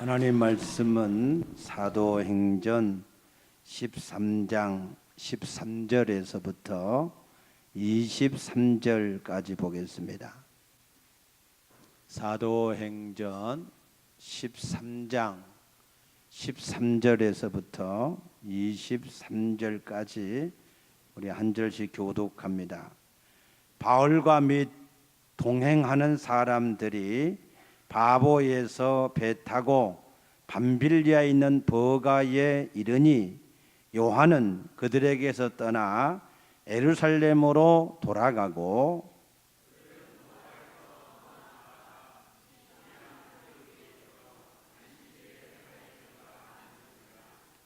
하나님 말씀은 사도행전 13장 13절에서부터 23절까지 보겠습니다. 사도행전 13장 13절에서부터 23절까지 우리 한 절씩 교독합니다. 바울과 및 동행하는 사람들이 바보에서 배 타고 밤빌리아에 있는 버가에 이르니 요한은 그들에게서 떠나 예루살렘으로 돌아가고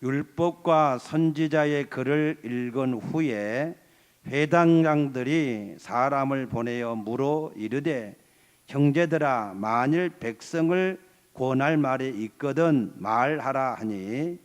율법과 선지자의 글을 읽은 후에 회당장들이 사람을 보내어 물어 이르되 형제들아, 만일 백성을 권할 말이 있거든 말하라 하니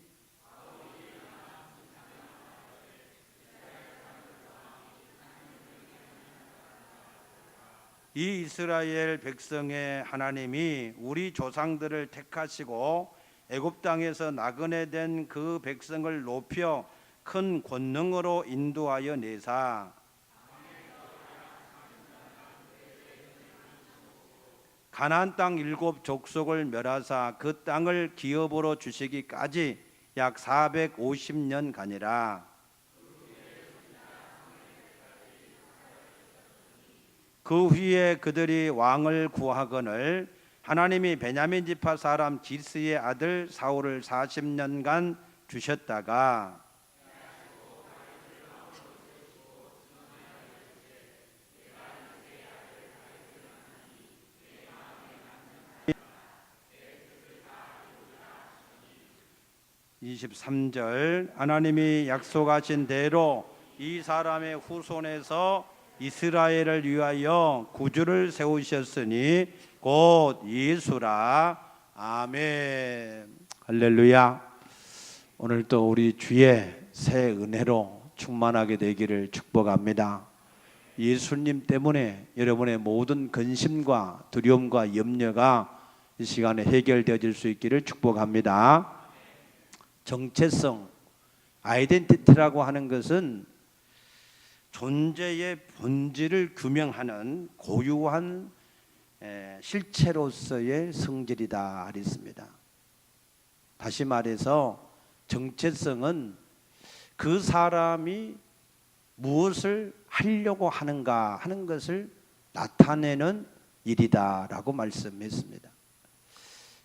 이 이스라엘 백성의 하나님이 우리 조상들을 택하시고 애굽 땅에서 나그네 된 그 백성을 높여 큰 권능으로 인도하여 내사 가나안 땅 7 족속을 멸하사 그 땅을 기업으로 주시기까지 약 450년가니라. 그 후에 그들이 왕을 구하거늘 하나님이 베냐민 지파 사람 기스의 아들 사울을 40년간 주셨다가 (23절) 하나님이 약속하신 대로 이 사람의 후손에서 이스라엘을 위하여 구주를 세우셨으니 곧 예수라. 아멘. 할렐루야. 오늘도 우리 주의 새 은혜로 충만하게 되기를 축복합니다. 예수님 때문에 여러분의 모든 근심과 두려움과 염려가 이 시간에 해결되어질 수 있기를 축복합니다. 정체성, 아이덴티티라고 하는 것은 존재의 본질을 규명하는 고유한 실체로서의 성질이다 그랬습니다. 다시 말해서 정체성은 그 사람이 무엇을 하려고 하는가 하는 것을 나타내는 일이다라고 말씀했습니다.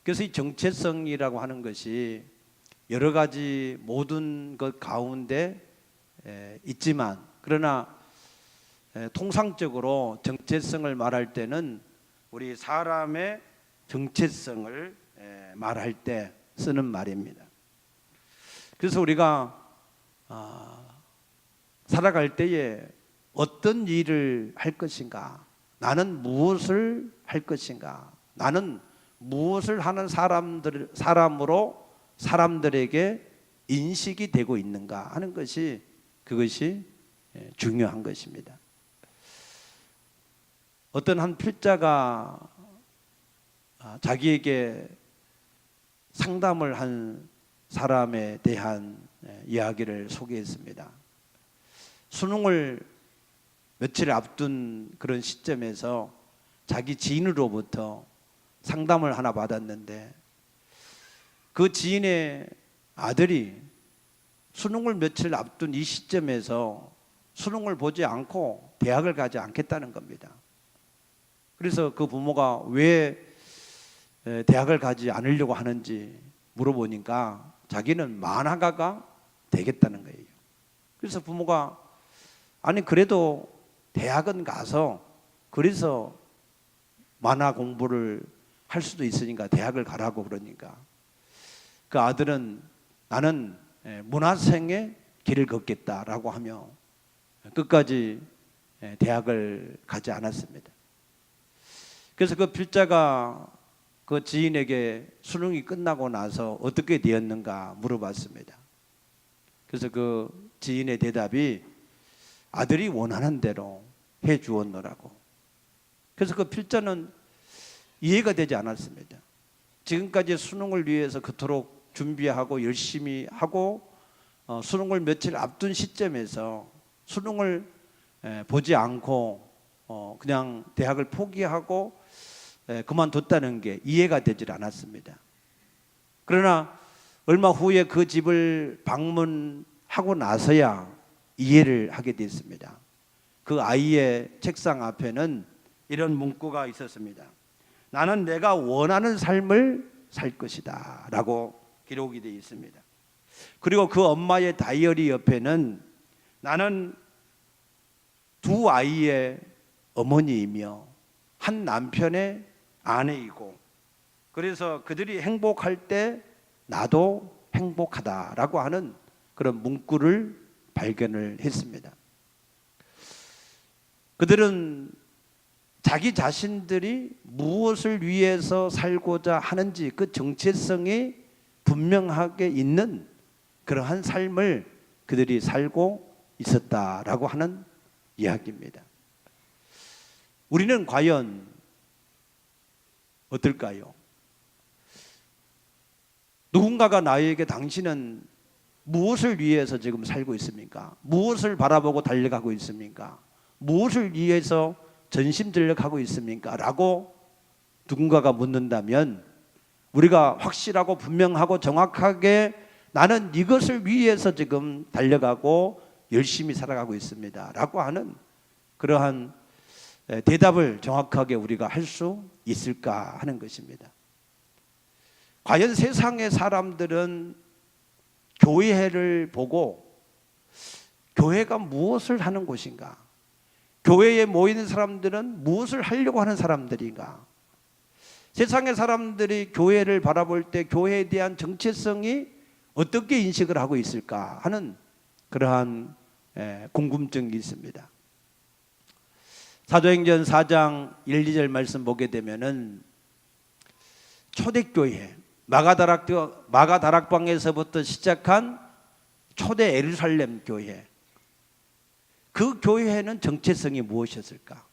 그래서 이 정체성이라고 하는 것이 여러 가지 모든 것 가운데 있지만 그러나 통상적으로 정체성을 말할 때는 우리 사람의 정체성을 말할 때 쓰는 말입니다. 그래서 우리가 살아갈 때에 어떤 일을 할 것인가, 나는 무엇을 할 것인가, 나는 무엇을 하는 사람으로 사람들에게 인식이 되고 있는가 하는 것이 그것이 중요한 것입니다. 어떤 한 필자가 자기에게 상담을 한 사람에 대한 이야기를 소개했습니다. 수능을 며칠 앞둔 그런 시점에서 자기 지인으로부터 상담을 하나 받았는데 그 지인의 아들이 수능을 며칠 앞둔 이 시점에서 수능을 보지 않고 대학을 가지 않겠다는 겁니다. 그래서 그 부모가 왜 대학을 가지 않으려고 하는지 물어보니까 자기는 만화가가 되겠다는 거예요. 그래서 부모가 아니 그래도 대학은 가서 그래서 만화 공부를 할 수도 있으니까 대학을 가라고 그러니까 그 아들은 나는 문화생의 길을 걷겠다라고 하며 끝까지 대학을 가지 않았습니다. 그래서 그 필자가 그 지인에게 수능이 끝나고 나서 어떻게 되었는가 물어봤습니다. 그래서 그 지인의 대답이 아들이 원하는 대로 해 주었노라고. 그래서 그 필자는 이해가 되지 않았습니다. 지금까지 수능을 위해서 그토록 준비하고 열심히 하고 수능을 며칠 앞둔 시점에서 수능을 보지 않고 그냥 대학을 포기하고 그만뒀다는 게 이해가 되질 않았습니다. 그러나 얼마 후에 그 집을 방문하고 나서야 이해를 하게 됐습니다. 그 아이의 책상 앞에는 이런 문구가 있었습니다. 나는 내가 원하는 삶을 살 것이다 라고 기록이 되어 있습니다. 그리고 그 엄마의 다이어리 옆에는 나는 두 아이의 어머니이며 한 남편의 아내이고 그래서 그들이 행복할 때 나도 행복하다라고 하는 그런 문구를 발견을 했습니다. 그들은 자기 자신들이 무엇을 위해서 살고자 하는지 그 정체성이 분명하게 있는 그러한 삶을 그들이 살고 있었다라고 하는 이야기입니다. 우리는 과연 어떨까요? 누군가가 나에게 당신은 무엇을 위해서 지금 살고 있습니까? 무엇을 바라보고 달려가고 있습니까? 무엇을 위해서 전심전력하고 있습니까? 라고 누군가가 묻는다면 우리가 확실하고 분명하고 정확하게 나는 이것을 위해서 지금 달려가고 열심히 살아가고 있습니다 라고 하는 그러한 대답을 정확하게 우리가 할 수 있을까 하는 것입니다. 과연 세상의 사람들은 교회를 보고 교회가 무엇을 하는 곳인가? 교회에 모이는 사람들은 무엇을 하려고 하는 사람들인가? 세상의 사람들이 교회를 바라볼 때 교회에 대한 정체성이 어떻게 인식을 하고 있을까 하는 그러한 궁금증이 있습니다. 사도행전 4장 1, 2절 말씀 보게 되면은 초대교회 마가다락방에서부터 시작한 초대 예루살렘 교회, 그 교회에는 정체성이 무엇이었을까?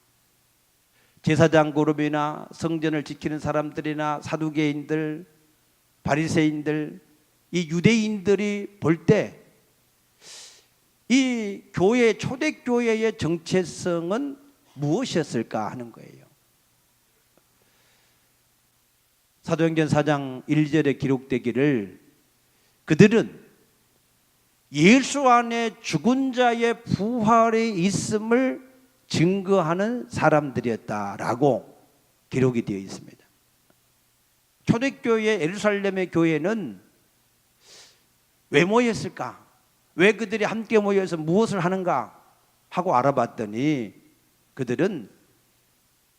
제사장 그룹이나 성전을 지키는 사람들이나 사두개인들, 바리새인들, 이 유대인들이 볼 때 이 교회, 초대교회의 정체성은 무엇이었을까 하는 거예요. 사도행전 4장 1절에 기록되기를 그들은 예수 안에 죽은 자의 부활이 있음을 증거하는 사람들이었다라고 기록이 되어 있습니다. 초대교회 예루살렘의 교회는 왜 모였을까? 왜 그들이 함께 모여서 무엇을 하는가 하고 알아봤더니 그들은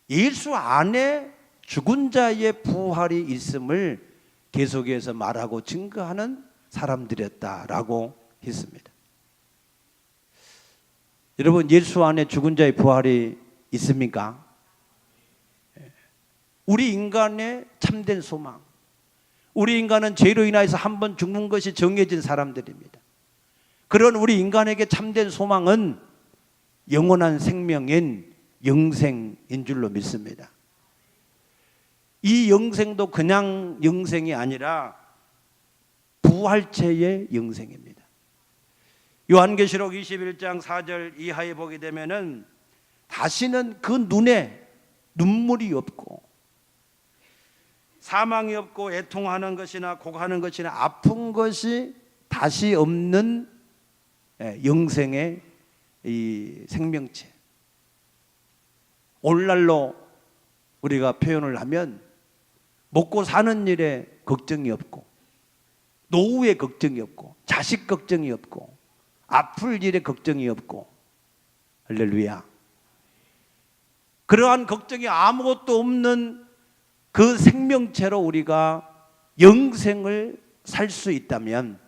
예수 안에 죽은 자의 부활이 있음을 계속해서 말하고 증거하는 사람들이었다라고 했습니다. 여러분, 예수 안에 죽은 자의 부활이 있습니까? 우리 인간의 참된 소망, 우리 인간은 죄로 인하여서 한 번 죽는 것이 정해진 사람들입니다. 그런 우리 인간에게 참된 소망은 영원한 생명인 영생인 줄로 믿습니다. 이 영생도 그냥 영생이 아니라 부활체의 영생입니다. 요한계시록 21장 4절 이하에 보게 되면은 다시는 그 눈에 눈물이 없고 사망이 없고 애통하는 것이나 고하는 것이나 아픈 것이 다시 없는 영생의 이 생명체. 오늘날로 우리가 표현을 하면 먹고 사는 일에 걱정이 없고 노후에 걱정이 없고 자식 걱정이 없고 아플 일에 걱정이 없고 할렐루야. 그러한 걱정이 아무것도 없는 그 생명체로 우리가 영생을 살 수 있다면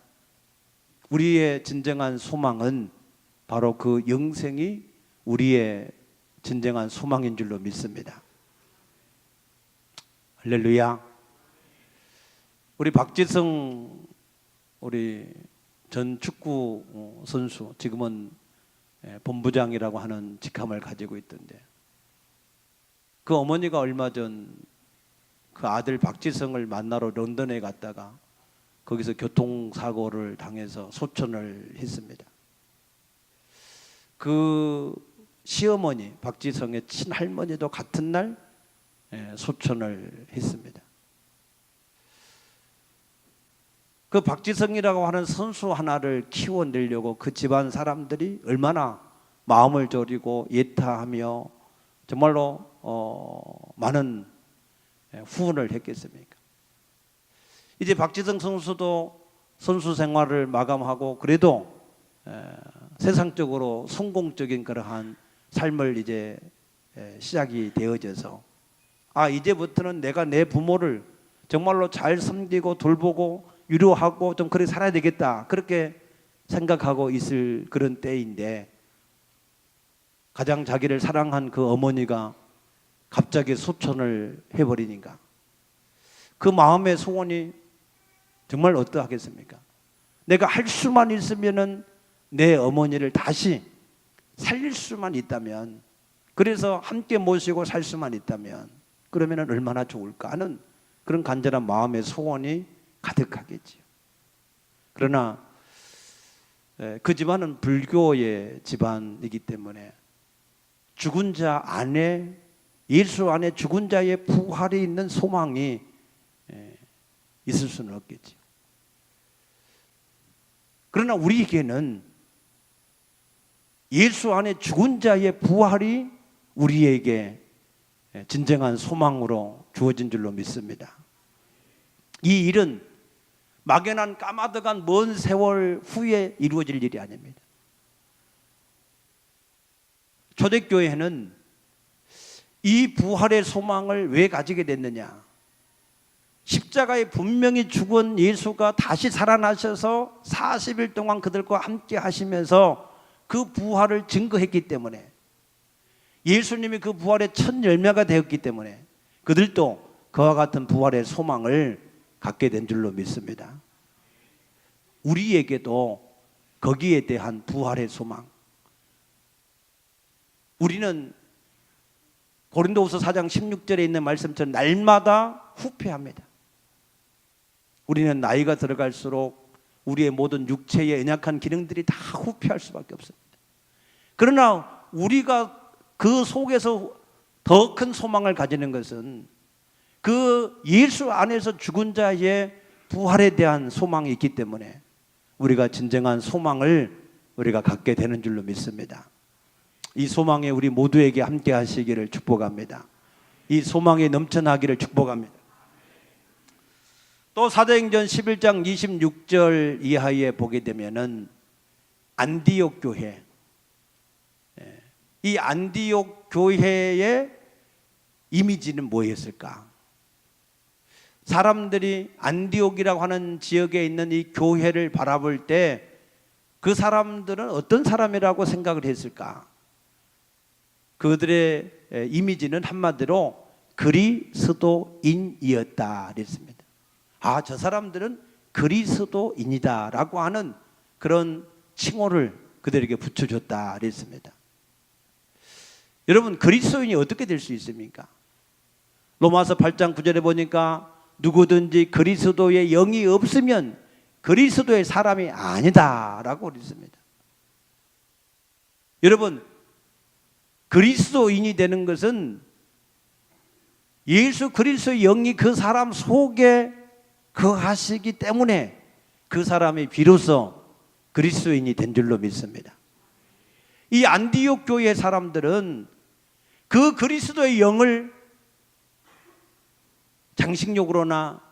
우리의 진정한 소망은 바로 그 영생이 우리의 진정한 소망인 줄로 믿습니다. 할렐루야. 우리 박지성 우리 전 축구 선수, 지금은 본부장이라고 하는 직함을 가지고 있던데 그 어머니가 얼마 전 그 아들 박지성을 만나러 런던에 갔다가 거기서 교통사고를 당해서 소천을 했습니다. 그 시어머니 박지성의 친할머니도 같은 날 소천을 했습니다. 그 박지성이라고 하는 선수 하나를 키워내려고 그 집안 사람들이 얼마나 마음을 졸이고 예타하며 정말로 많은 후원을 했겠습니까? 이제 박지성 선수도 선수 생활을 마감하고 그래도 세상적으로 성공적인 그러한 삶을 이제 시작이 되어져서 이제부터는 내가 내 부모를 정말로 잘 섬기고 돌보고 위로하고 좀 그렇게 살아야 되겠다 그렇게 생각하고 있을 그런 때인데 가장 자기를 사랑한 그 어머니가 갑자기 소천을 해버리니까 그 마음의 소원이 정말 어떠하겠습니까? 내가 할 수만 있으면은 내 어머니를 다시 살릴 수만 있다면, 그래서 함께 모시고 살 수만 있다면 그러면 얼마나 좋을까 하는 그런 간절한 마음의 소원이 가득하겠지요. 그러나 그 집안은 불교의 집안이기 때문에 죽은 자 안에, 예수 안에 죽은 자의 부활이 있는 소망이 있을 수는 없겠지요. 그러나 우리에게는 예수 안에 죽은 자의 부활이 우리에게 진정한 소망으로 주어진 줄로 믿습니다. 이 일은 막연한 까마득한 먼 세월 후에 이루어질 일이 아닙니다. 초대교회는 이 부활의 소망을 왜 가지게 됐느냐? 십자가에 분명히 죽은 예수가 다시 살아나셔서 40일 동안 그들과 함께 하시면서 그 부활을 증거했기 때문에, 예수님이 그 부활의 첫 열매가 되었기 때문에 그들도 그와 같은 부활의 소망을 갖게 된 줄로 믿습니다. 우리에게도 거기에 대한 부활의 소망, 우리는 고린도후서 4장 16절에 있는 말씀처럼 날마다 후패합니다. 우리는 나이가 들어갈수록 우리의 모든 육체의 연약한 기능들이 다 후패할 수밖에 없습니다. 그러나 우리가 그 속에서 더 큰 소망을 가지는 것은 그 예수 안에서 죽은 자의 부활에 대한 소망이 있기 때문에 우리가 진정한 소망을 우리가 갖게 되는 줄로 믿습니다. 이 소망에 우리 모두에게 함께 하시기를 축복합니다. 이 소망에 넘쳐나기를 축복합니다. 또 사도행전 11장 26절 이하에 보게 되면은 안디옥 교회, 이 안디옥 교회의 이미지는 뭐였을까? 사람들이 안디옥이라고 하는 지역에 있는 이 교회를 바라볼 때 그 사람들은 어떤 사람이라고 생각을 했을까? 그들의 이미지는 한마디로 그리스도인이었다 그랬습니다. 저 사람들은 그리스도인이다 라고 하는 그런 칭호를 그들에게 붙여줬다 그랬습니다. 여러분, 그리스도인이 어떻게 될 수 있습니까? 로마서 8장 9절에 보니까 누구든지 그리스도의 영이 없으면 그리스도의 사람이 아니다 라고 그랬습니다. 여러분, 그리스도인이 되는 것은 예수 그리스도의 영이 그 사람 속에 거하시기 때문에 그 사람이 비로소 그리스도인이 된 줄로 믿습니다. 이 안디옥 교회의 사람들은 그 그리스도의 영을 장식력으로나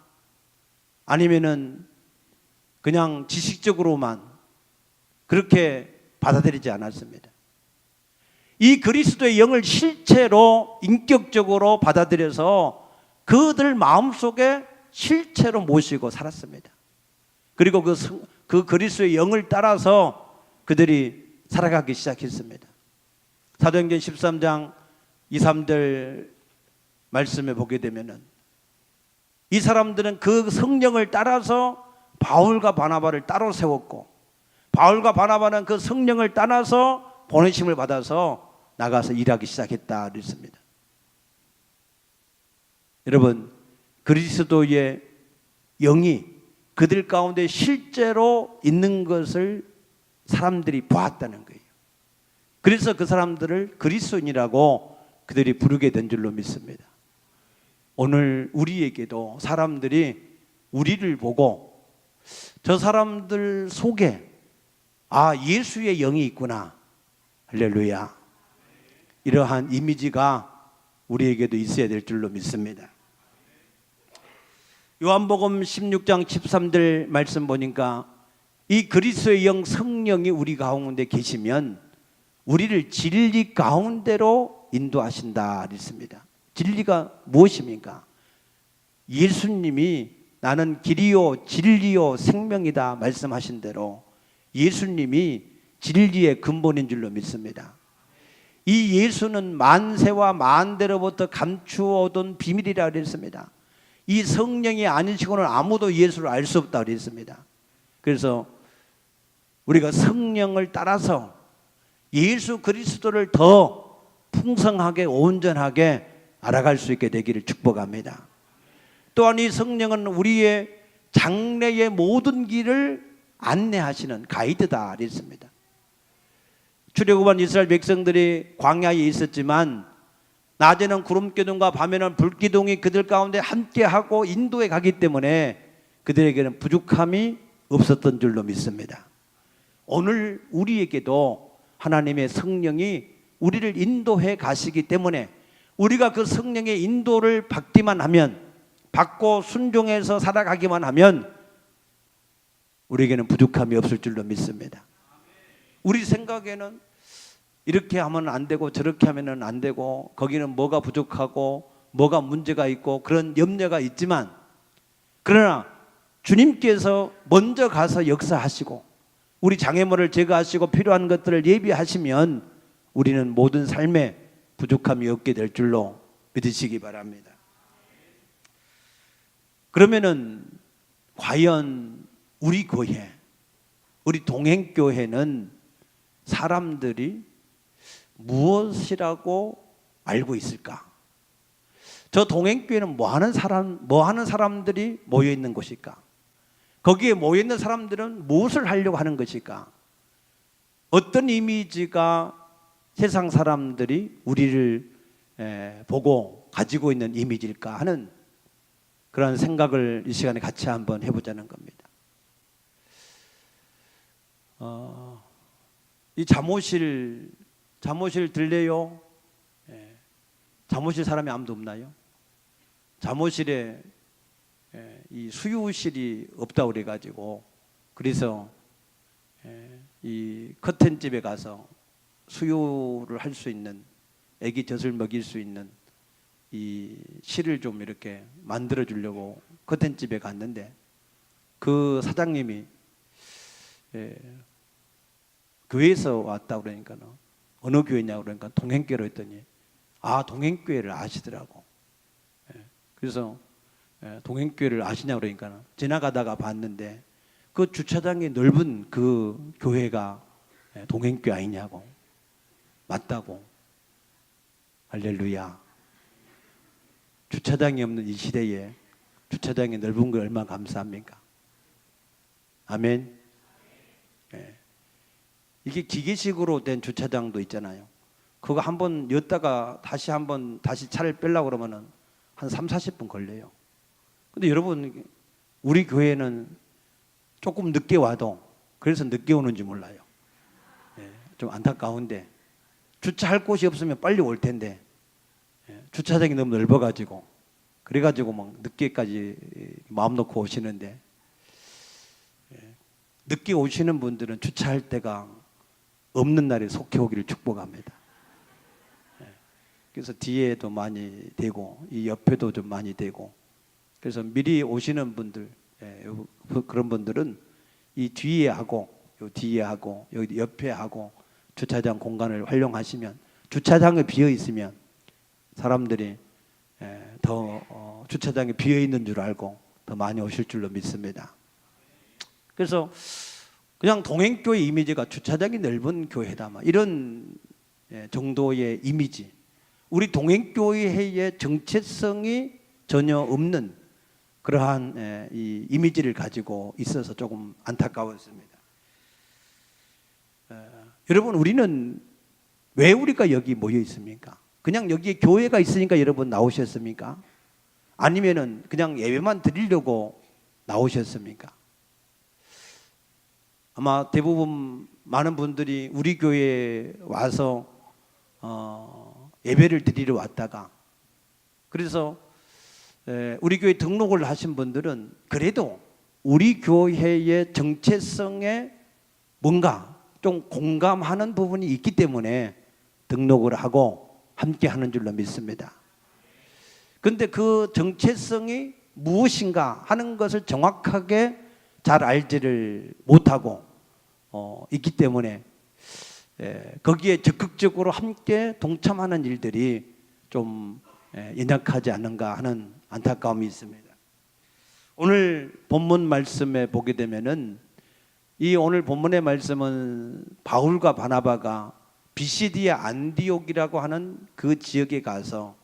아니면은 그냥 지식적으로만 그렇게 받아들이지 않았습니다. 이 그리스도의 영을 실체로 인격적으로 받아들여서 그들 마음속에 실체로 모시고 살았습니다. 그리고 그 그리스도의 영을 따라서 그들이 살아가기 시작했습니다. 사도행전 13장 2, 3절 말씀에 보게 되면은 이 사람들은 그 성령을 따라서 바울과 바나바를 따로 세웠고, 바울과 바나바는 그 성령을 따라서 보내심을 받아서 나가서 일하기 시작했다 그랬습니다. 여러분, 그리스도의 영이 그들 가운데 실제로 있는 것을 사람들이 보았다는 거예요. 그래서 그 사람들을 그리스도인이라고 그들이 부르게 된 줄로 믿습니다. 오늘 우리에게도 사람들이 우리를 보고 저 사람들 속에 예수의 영이 있구나, 할렐루야, 이러한 이미지가 우리에게도 있어야 될 줄로 믿습니다. 요한복음 16장 13절 말씀 보니까 이 그리스도의 영 성령이 우리 가운데 계시면 우리를 진리 가운데로 인도하신다 그랬습니다. 진리가 무엇입니까? 예수님이 나는 길이요 진리요 생명이다 말씀하신 대로 예수님이 진리의 근본인 줄로 믿습니다. 이 예수는 만세와 만대로부터 감추어둔 비밀이라 그랬습니다. 이 성령이 아니시고는 아무도 예수를 알 수 없다 그랬습니다. 그래서 우리가 성령을 따라서 예수 그리스도를 더 풍성하게 온전하게 알아갈 수 있게 되기를 축복합니다. 또한 이 성령은 우리의 장래의 모든 길을 안내하시는 가이드다 그랬습니다. 출애굽한 이스라엘 백성들이 광야에 있었지만 낮에는 구름기둥과 밤에는 불기둥이 그들 가운데 함께하고 인도해 가기 때문에 그들에게는 부족함이 없었던 줄로 믿습니다. 오늘 우리에게도 하나님의 성령이 우리를 인도해 가시기 때문에 우리가 그 성령의 인도를 받기만 하면, 받고 순종해서 살아가기만 하면 우리에게는 부족함이 없을 줄로 믿습니다. 우리 생각에는 이렇게 하면 안 되고 저렇게 하면 안 되고 거기는 뭐가 부족하고 뭐가 문제가 있고 그런 염려가 있지만, 그러나 주님께서 먼저 가서 역사하시고 우리 장애물을 제거하시고 필요한 것들을 예비하시면 우리는 모든 삶에 부족함이 없게 될 줄로 믿으시기 바랍니다. 그러면은 과연 우리 교회, 우리 동행교회는 사람들이 무엇이라고 알고 있을까? 저 동행교회는 뭐 하는 사람들이 모여 있는 곳일까? 거기에 모여 있는 사람들은 무엇을 하려고 하는 것일까? 어떤 이미지가 세상 사람들이 우리를 보고 가지고 있는 이미지일까 하는 그런 생각을 이 시간에 같이 한번 해보자는 겁니다. 이 잠옷을 들래요? 잠옷실 사람이 아무도 없나요? 잠옷실에 이 수유실이 없다고 그래가지고, 그래서 이 커튼집에 가서 수유를 할 수 있는, 아기 젖을 먹일 수 있는 이 실을 좀 이렇게 만들어 주려고 커튼집에 갔는데, 그 사장님이 교회에서 왔다 그러니까 어느 교회냐고 그러니까 동행교회로 했더니 동행교회를 아시더라고. 그래서 동행교회를 아시냐고 그러니까 지나가다가 봤는데 그 주차장이 넓은 그 교회가 동행교회 아니냐고. 맞다고. 할렐루야. 주차장이 없는 이 시대에 주차장이 넓은 거 얼마나 감사합니까? 아멘. 이게 기계식으로 된 주차장도 있잖아요. 그거 한번 였다가 다시 차를 빼려고 그러면은 한 3-40분 걸려요. 근데 여러분, 우리 교회는 조금 늦게 와도, 그래서 늦게 오는지 몰라요. 좀 안타까운데, 주차할 곳이 없으면 빨리 올 텐데, 주차장이 너무 넓어가지고, 그래가지고 막 늦게까지 마음 놓고 오시는데, 늦게 오시는 분들은 주차할 데가 없는 날에 속해 오기를 축복합니다. 그래서 뒤에도 많이 되고 이 옆에도 좀 많이 되고, 그래서 미리 오시는 분들, 그런 분들은 이 뒤에 하고 요 뒤에 하고 여기 옆에 하고 주차장 공간을 활용하시면, 주차장이 비어 있으면 사람들이 더 주차장이 비어 있는 줄 알고 더 많이 오실 줄로 믿습니다. 그래서 그냥 동행교회 이미지가 주차장이 넓은 교회다, 이런 정도의 이미지, 우리 동행교회의 정체성이 전혀 없는 그러한 이 이미지를 가지고 있어서 조금 안타까웠습니다. 여러분, 우리는 왜 우리가 여기 모여 있습니까? 그냥 여기에 교회가 있으니까 여러분 나오셨습니까? 아니면은 그냥 예배만 드리려고 나오셨습니까? 아마 대부분 많은 분들이 우리 교회에 와서 예배를 드리러 왔다가, 그래서 우리 교회 등록을 하신 분들은 그래도 우리 교회의 정체성에 뭔가 좀 공감하는 부분이 있기 때문에 등록을 하고 함께 하는 줄로 믿습니다. 그런데 그 정체성이 무엇인가 하는 것을 정확하게 잘 알지를 못하고 있기 때문에 거기에 적극적으로 함께 동참하는 일들이 좀 연약하지 않는가 하는 안타까움이 있습니다. 오늘 본문 말씀에 보게 되면은 이 오늘 본문의 말씀은 바울과 바나바가 비시디의 안디옥이라고 하는 그 지역에 가서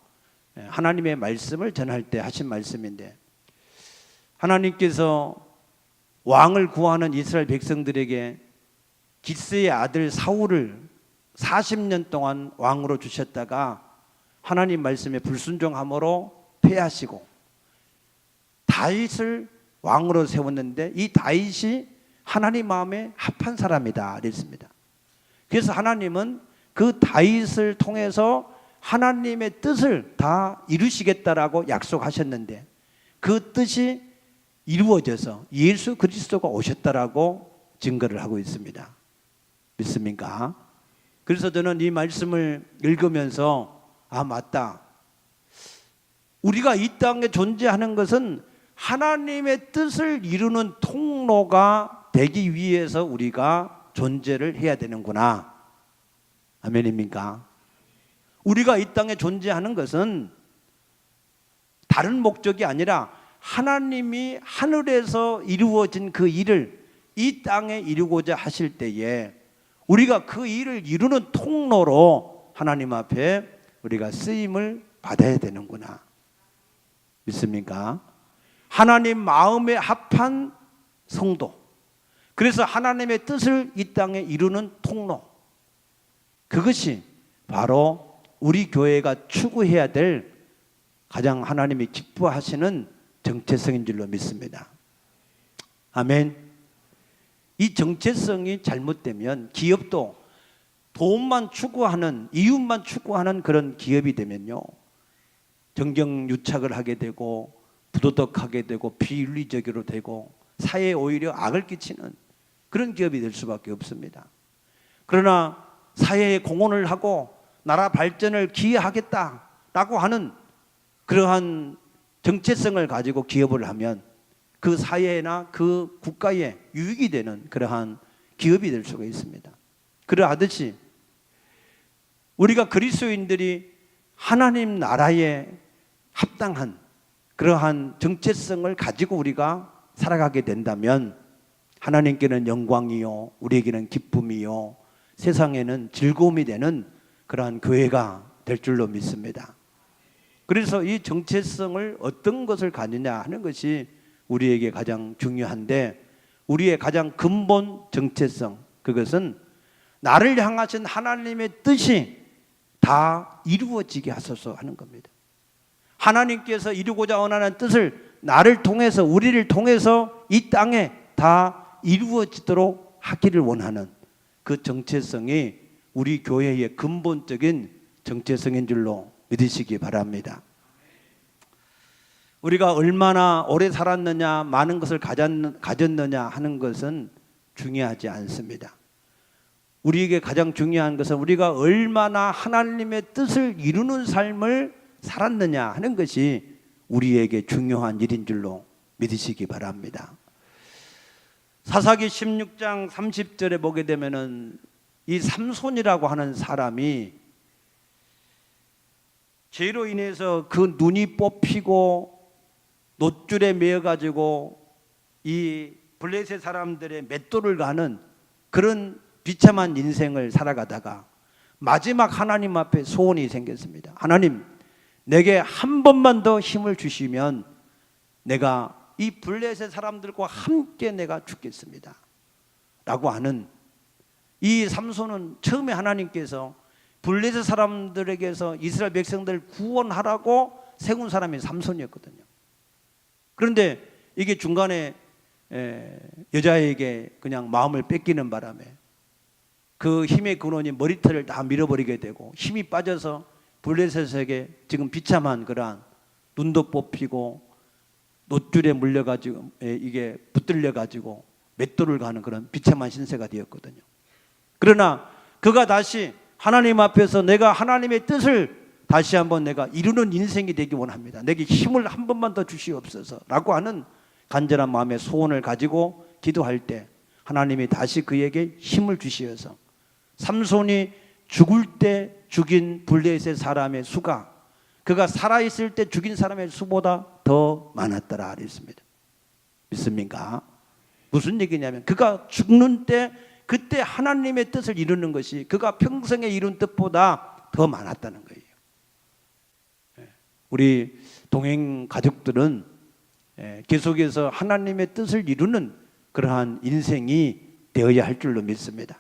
하나님의 말씀을 전할 때 하신 말씀인데, 하나님께서 왕을 구하는 이스라엘 백성들에게 기스의 아들 사울을 40년 동안 왕으로 주셨다가 하나님 말씀에 불순종함으로 패하시고 다윗을 왕으로 세웠는데, 이 다윗이 하나님 마음에 합한 사람이다 그랬습니다. 그래서 하나님은 그 다윗을 통해서 하나님의 뜻을 다 이루시겠다라고 약속하셨는데, 그 뜻이 이루어져서 예수 그리스도가 오셨다라고 증거를 하고 있습니다. 믿습니까? 그래서 저는 이 말씀을 읽으면서 맞다, 우리가 이 땅에 존재하는 것은 하나님의 뜻을 이루는 통로가 되기 위해서 우리가 존재를 해야 되는구나. 아멘입니까? 우리가 이 땅에 존재하는 것은 다른 목적이 아니라 하나님이 하늘에서 이루어진 그 일을 이 땅에 이루고자 하실 때에 우리가 그 일을 이루는 통로로 하나님 앞에 우리가 쓰임을 받아야 되는구나. 믿습니까? 하나님 마음에 합한 성도, 그래서 하나님의 뜻을 이 땅에 이루는 통로, 그것이 바로 우리 교회가 추구해야 될 가장 하나님이 기뻐하시는 정체성인 줄로 믿습니다. 아멘. 이 정체성이 잘못되면 기업도 돈만 추구하는, 이윤만 추구하는 그런 기업이 되면요, 정경유착을 하게 되고 부도덕하게 되고 비윤리적으로 되고 사회에 오히려 악을 끼치는 그런 기업이 될 수밖에 없습니다. 그러나 사회에 공헌을 하고 나라 발전을 기여하겠다라고 하는 그러한 정체성을 가지고 기업을 하면 그 사회나 그 국가에 유익이 되는 그러한 기업이 될 수가 있습니다. 그러하듯이 우리가 그리스도인들이 하나님 나라에 합당한 그러한 정체성을 가지고 우리가 살아가게 된다면 하나님께는 영광이요, 우리에게는 기쁨이요, 세상에는 즐거움이 되는 그러한 교회가 될 줄로 믿습니다. 그래서 이 정체성을 어떤 것을 가느냐 하는 것이 우리에게 가장 중요한데, 우리의 가장 근본 정체성, 그것은 나를 향하신 하나님의 뜻이 다 이루어지게 하소서 하는 겁니다. 하나님께서 이루고자 원하는 뜻을 나를 통해서, 우리를 통해서 이 땅에 다 이루어지도록 하기를 원하는 그 정체성이 우리 교회의 근본적인 정체성인 줄로 믿으시기 바랍니다. 우리가 얼마나 오래 살았느냐, 많은 것을 가졌느냐 하는 것은 중요하지 않습니다. 우리에게 가장 중요한 것은 우리가 얼마나 하나님의 뜻을 이루는 삶을 살았느냐 하는 것이 우리에게 중요한 일인 줄로 믿으시기 바랍니다. 사사기 16장 30절에 보게 되면은 이 삼손이라고 하는 사람이 죄로 인해서 그 눈이 뽑히고 놋줄에 매여 가지고 이 블레셋 사람들의 맷돌을 가는 그런 비참한 인생을 살아가다가 마지막 하나님 앞에 소원이 생겼습니다. 하나님, 내게 한 번만 더 힘을 주시면 내가 이 블레셋 사람들과 함께 내가 죽겠습니다 라고 하는, 이 삼손은 처음에 하나님께서 블레셋 사람들에게서 이스라엘 백성들을 구원하라고 세운 사람이 삼손이었거든요. 그런데 이게 중간에 여자에게 그냥 마음을 뺏기는 바람에 그 힘의 근원이 머리털을 다 밀어버리게 되고 힘이 빠져서 블레셋에게 지금 비참한 그러한 눈도 뽑히고 노줄에 물려가지고 이게 붙들려가지고 맷돌을 가는 그런 비참한 신세가 되었거든요. 그러나 그가 다시 하나님 앞에서 내가 하나님의 뜻을 다시 한번 내가 이루는 인생이 되기 원합니다. 내게 힘을 한 번만 더 주시옵소서 라고 하는 간절한 마음의 소원을 가지고 기도할 때 하나님이 다시 그에게 힘을 주시어서 삼손이 죽을 때 죽인 블레셋 사람의 수가 그가 살아있을 때 죽인 사람의 수보다 더 많았더라 그랬습니다. 믿습니까? 무슨 얘기냐면 그가 죽는 때 그때 하나님의 뜻을 이루는 것이 그가 평생에 이룬 뜻보다 더 많았다는 거예요. 우리 동행 가족들은 계속해서 하나님의 뜻을 이루는 그러한 인생이 되어야 할 줄로 믿습니다.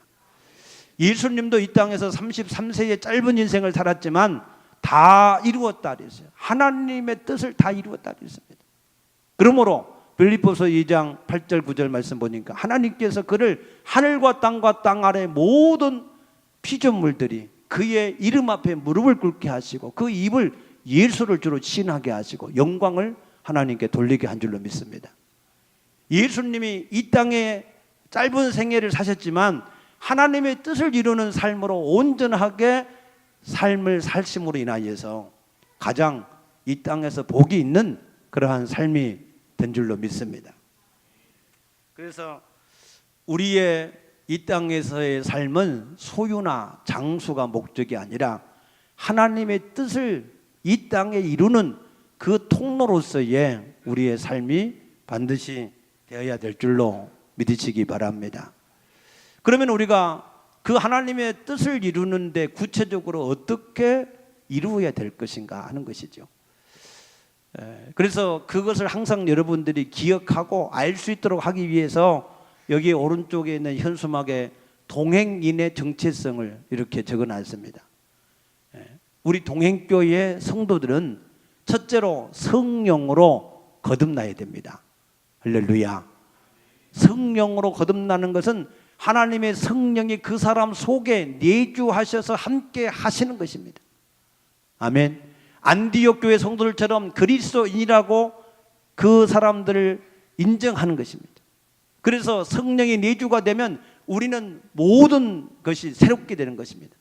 예수님도 이 땅에서 33세의 짧은 인생을 살았지만 다 이루었다 그랬어요. 하나님의 뜻을 다 이루었다 그랬습니다. 그러므로 빌립보서 2장 8절 9절 말씀 보니까 하나님께서 그를 하늘과 땅 아래 모든 피조물들이 그의 이름 앞에 무릎을 꿇게 하시고 그 입을 예수를 주로 칭하게 하시고 영광을 하나님께 돌리게 한 줄로 믿습니다. 예수님이 이 땅에 짧은 생애를 사셨지만 하나님의 뜻을 이루는 삶으로 온전하게 삶을 살심으로 인하여서 가장 이 땅에서 복이 있는 그러한 삶이 된 줄로 믿습니다. 그래서 우리의 이 땅에서의 삶은 소유나 장수가 목적이 아니라 하나님의 뜻을 이 땅에 이루는 그 통로로서의 우리의 삶이 반드시 되어야 될 줄로 믿으시기 바랍니다. 그러면 우리가 그 하나님의 뜻을 이루는데 구체적으로 어떻게 이루어야 될 것인가 하는 것이죠. 그래서 그것을 항상 여러분들이 기억하고 알 수 있도록 하기 위해서 여기 오른쪽에 있는 현수막에 동행인의 정체성을 이렇게 적어놨습니다. 우리 동행교회 성도들은 첫째로 성령으로 거듭나야 됩니다. 할렐루야. 성령으로 거듭나는 것은 하나님의 성령이 그 사람 속에 내주하셔서 함께 하시는 것입니다. 아멘. 안디옥 교회 성도들처럼 그리스도인이라고 그 사람들을 인정하는 것입니다. 그래서 성령이 내주가 되면 우리는 모든 것이 새롭게 되는 것입니다.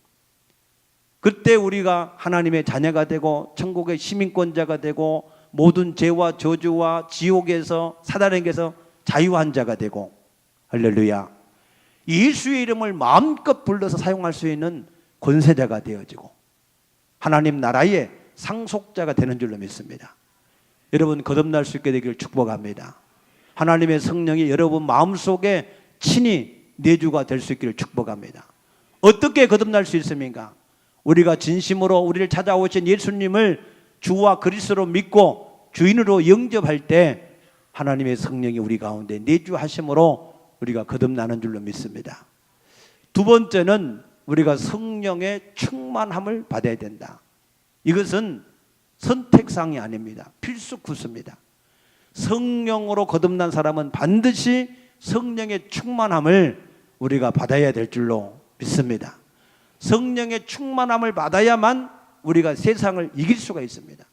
그때 우리가 하나님의 자녀가 되고 천국의 시민권자가 되고 모든 죄와 저주와 지옥에서 사단에게서 자유한 자가 되고, 할렐루야, 예수의 이름을 마음껏 불러서 사용할 수 있는 권세자가 되어지고 하나님 나라의 상속자가 되는 줄로 믿습니다. 여러분 거듭날 수 있게 되기를 축복합니다. 하나님의 성령이 여러분 마음속에 친히 내주가 될 수 있기를 축복합니다. 어떻게 거듭날 수 있습니까? 우리가 진심으로 우리를 찾아오신 예수님을 주와 그리스도로 믿고 주인으로 영접할 때 하나님의 성령이 우리 가운데 내주하심으로 우리가 거듭나는 줄로 믿습니다. 두 번째는 우리가 성령의 충만함을 받아야 된다. 이것은 선택사항이 아닙니다. 필수 구수입니다. 성령으로 거듭난 사람은 반드시 성령의 충만함을 우리가 받아야 될 줄로 믿습니다. 성령의 충만함을 받아야만 우리가 세상을 이길 수가 있습니다.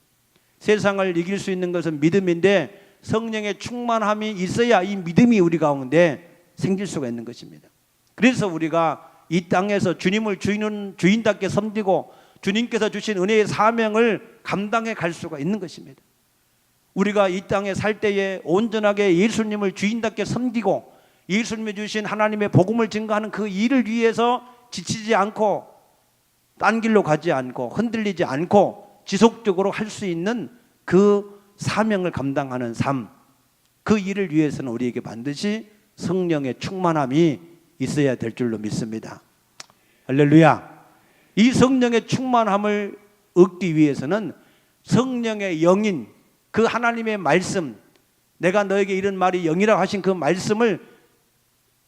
세상을 이길 수 있는 것은 믿음인데 성령의 충만함이 있어야 이 믿음이 우리 가운데 생길 수가 있는 것입니다. 그래서 우리가 이 땅에서 주님을 주인답게 섬기고 주님께서 주신 은혜의 사명을 감당해 갈 수가 있는 것입니다. 우리가 이 땅에 살 때에 온전하게 예수님을 주인답게 섬기고 예수님이 주신 하나님의 복음을 증거하는 그 일을 위해서 지치지 않고 딴 길로 가지 않고 흔들리지 않고 지속적으로 할 수 있는 그 사명을 감당하는 삶, 그 일을 위해서는 우리에게 반드시 성령의 충만함이 있어야 될 줄로 믿습니다. 할렐루야. 이 성령의 충만함을 얻기 위해서는 성령의 영인, 그 하나님의 말씀, 내가 너에게 이런 말이 영이라고 하신 그 말씀을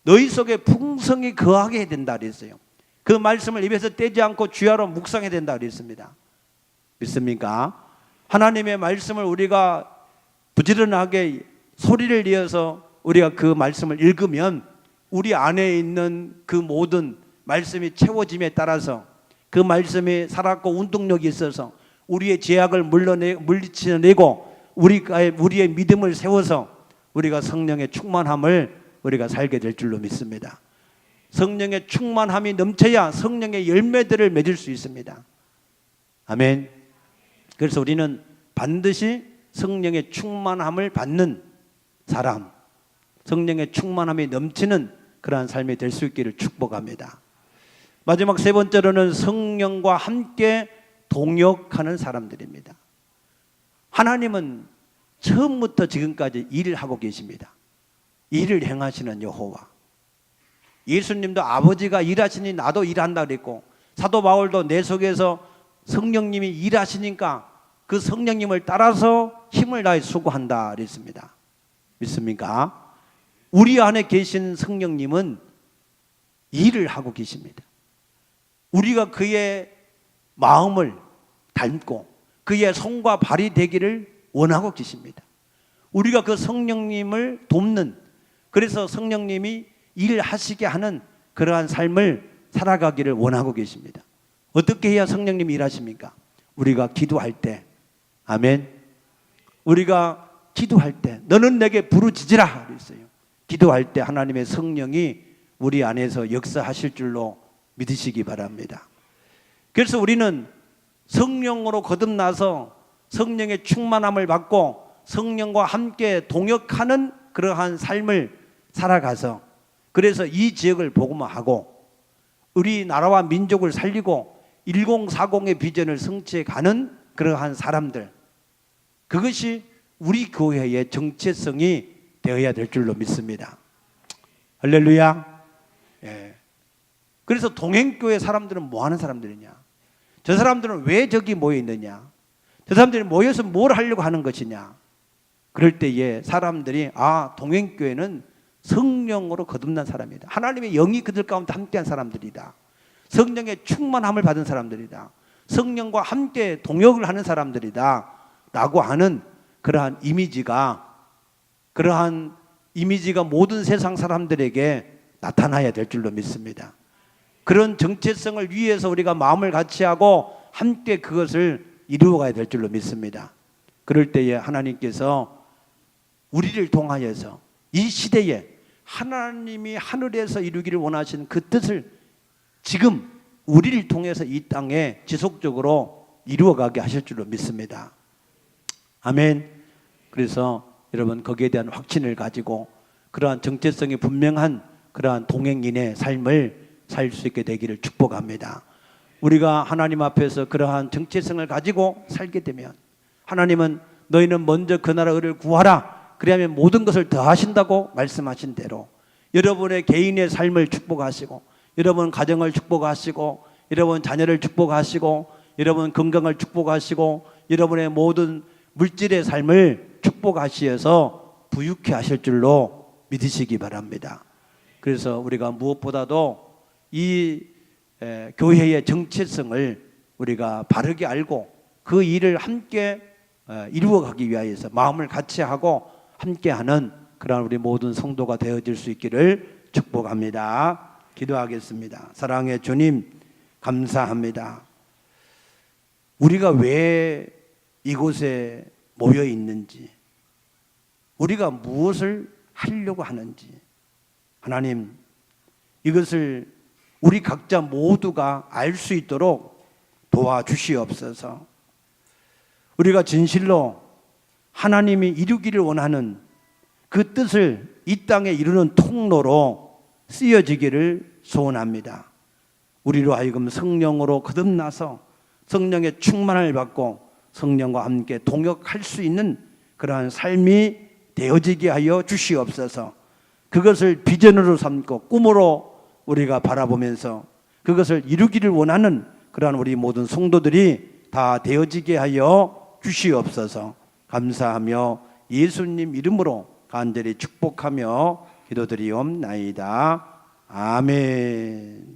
너희 속에 풍성히 거하게 해야 된다 그랬어요. 그 말씀을 입에서 떼지 않고 주야로 묵상해야 된다 그랬습니다. 믿습니까? 하나님의 말씀을 우리가 부지런하게 소리를 내어서 우리가 그 말씀을 읽으면 우리 안에 있는 그 모든 말씀이 채워짐에 따라서 그 말씀이 살았고 운동력이 있어서 우리의 죄악을 물리쳐내고 우리의 믿음을 세워서 우리가 성령의 충만함을 우리가 살게 될 줄로 믿습니다. 성령의 충만함이 넘쳐야 성령의 열매들을 맺을 수 있습니다. 아멘. 그래서 우리는 반드시 성령의 충만함을 받는 사람, 성령의 충만함이 넘치는 그러한 삶이 될 수 있기를 축복합니다. 마지막 세 번째로는 성령과 함께 동역하는 사람들입니다. 하나님은 처음부터 지금까지 일을 하고 계십니다. 일을 행하시는 여호와. 예수님도 아버지가 일하시니 나도 일한다 그랬고, 사도 바울도 내 속에서 성령님이 일하시니까 그 성령님을 따라서 힘을 다해 수고한다 그랬습니다. 믿습니까? 우리 안에 계신 성령님은 일을 하고 계십니다. 우리가 그의 마음을 닮고 그의 손과 발이 되기를 원하고 계십니다. 우리가 그 성령님을 돕는, 그래서 성령님이 일하시게 하는 그러한 삶을 살아가기를 원하고 계십니다. 어떻게 해야 성령님이 일하십니까? 우리가 기도할 때, 아멘. 우리가 기도할 때 너는 내게 부르짖으라 그랬어요. 기도할 때 하나님의 성령이 우리 안에서 역사하실 줄로 믿으시기 바랍니다. 그래서 우리는 성령으로 거듭나서 성령의 충만함을 받고 성령과 함께 동역하는 그러한 삶을 살아가서, 그래서 이 지역을 복음화하고 우리나라와 민족을 살리고 1040의 비전을 성취해 가는 그러한 사람들, 그것이 우리 교회의 정체성이 되어야 될 줄로 믿습니다. 할렐루야. 예. 그래서 동행교회 사람들은 뭐 하는 사람들이냐? 저 사람들은 왜 저기 모여 있느냐? 저 사람들이 모여서 뭘 하려고 하는 것이냐? 그럴 때에 사람들이 동행교회는 성령으로 거듭난 사람이다. 하나님의 영이 그들 가운데 함께한 사람들이다. 성령의 충만함을 받은 사람들이다. 성령과 함께 동역을 하는 사람들이다 라고 하는 그러한 이미지가 모든 세상 사람들에게 나타나야 될 줄로 믿습니다. 그런 정체성을 위해서 우리가 마음을 같이 하고 함께 그것을 이루어가야 될 줄로 믿습니다. 그럴 때에 하나님께서 우리를 통하여서 이 시대에 하나님이 하늘에서 이루기를 원하시는 그 뜻을 지금 우리를 통해서 이 땅에 지속적으로 이루어가게 하실 줄로 믿습니다. 아멘. 그래서 여러분 거기에 대한 확신을 가지고 그러한 정체성이 분명한 그러한 동행인의 삶을 살 수 있게 되기를 축복합니다. 우리가 하나님 앞에서 그러한 정체성을 가지고 살게 되면 하나님은 너희는 먼저 그 나라 의를 구하라, 그리하면 모든 것을 더하신다고 말씀하신 대로 여러분의 개인의 삶을 축복하시고, 여러분 가정을 축복하시고, 여러분 자녀를 축복하시고, 여러분 건강을 축복하시고, 여러분의 모든 물질의 삶을 축복하시어서 부유케 하실 줄로 믿으시기 바랍니다. 그래서 우리가 무엇보다도 이 교회의 정체성을 우리가 바르게 알고 그 일을 함께 이루어가기 위하여서 마음을 같이 하고 함께하는 그런 우리 모든 성도가 되어질 수 있기를 축복합니다. 기도하겠습니다. 사랑의 주님, 감사합니다. 우리가 왜 이곳에 모여 있는지, 우리가 무엇을 하려고 하는지, 하나님 이것을 우리 각자 모두가 알 수 있도록 도와주시옵소서. 우리가 진실로 하나님이 이루기를 원하는 그 뜻을 이 땅에 이루는 통로로 쓰여지기를 소원합니다. 우리로 하여금 성령으로 거듭나서 성령의 충만을 받고 성령과 함께 동역할 수 있는 그러한 삶이 되어지게 하여 주시옵소서. 그것을 비전으로 삼고 꿈으로 우리가 바라보면서 그것을 이루기를 원하는 그러한 우리 모든 성도들이 다 되어지게 하여 주시옵소서. 감사하며 예수님 이름으로 간절히 축복하며 기도드리옵나이다. 아멘.